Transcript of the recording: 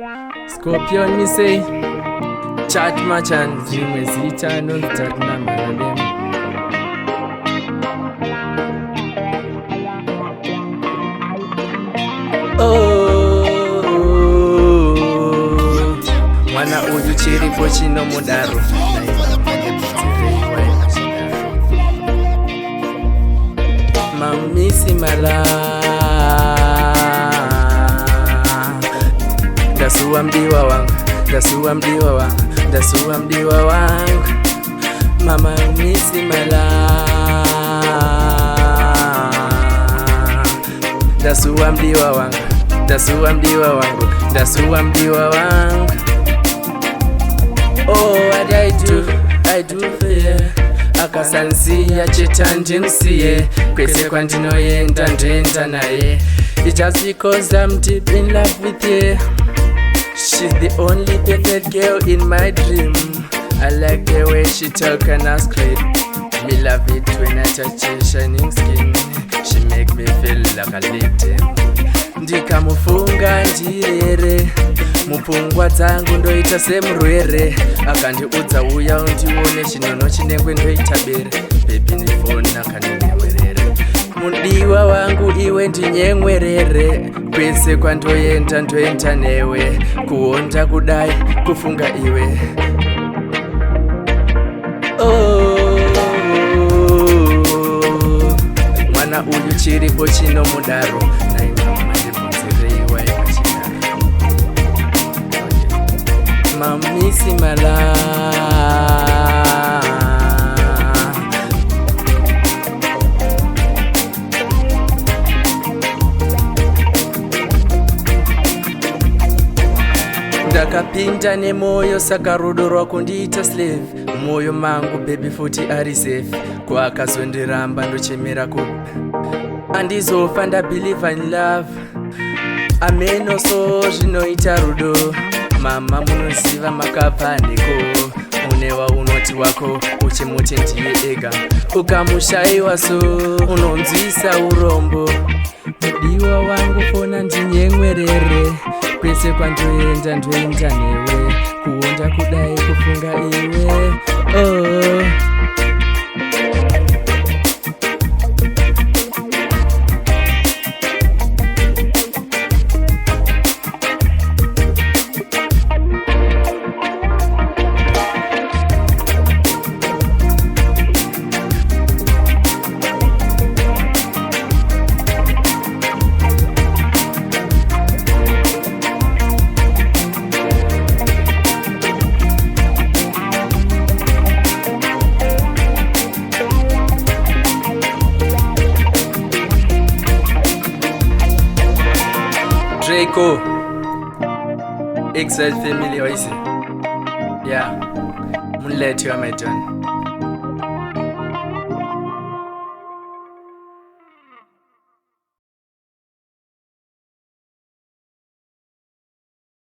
Scorpion me say chat machan zimwe zita no chat na maradem. Mwana uyu chiripo chino mudaro Mamisi mala Dasuwa mdiwa wangu, dasuwa mdiwa wangu, dasuwa mdiwa wangu Mama misi mala Dasuwa mdiwa wangu, dasuwa mdiwa wangu, dasuwa mdiwa wangu Oh, what I do for you Akasansiya chitandimsiye Kwese kwandinoyenda ndenda naye It's just because I'm deep in love with you She's the only perfect girl in my dream I like the way she talk and ask it Me love it when I touch her shining skin She make me feel like a lady Ndikamufunga ndirere Mupungwa dzangu ndoita semurwere Akandiudza uya undione chinono chinengwe ndoita bere Baby nifona kandinyemwerere Mudiwa wangu iwe ndinyemwerere Kwese kwandoenda ndoenda newe Kuonda kudai kufunga iwe Mwana uyu chiripo chino mudaro Mamisi mala Ndakapinda nemoyo saka rudo rwako ndiita slave Moyo mangu baby futi ari safe Kwakazondiramba ndochemera ku Andizofa nda believe in love Ameno so zvinoita rudo Mama munoziva makapaniko Munewa unoti wako uchimuti ndiye ega Ukamushaiwa so unonzwisa urombo Mudiwa wangu fona ndinyemwerere Kwese kwandoenda ndoenda newe Kuonda kudai kufunga iwe Draco Exile family oise Yeah Munlet you my John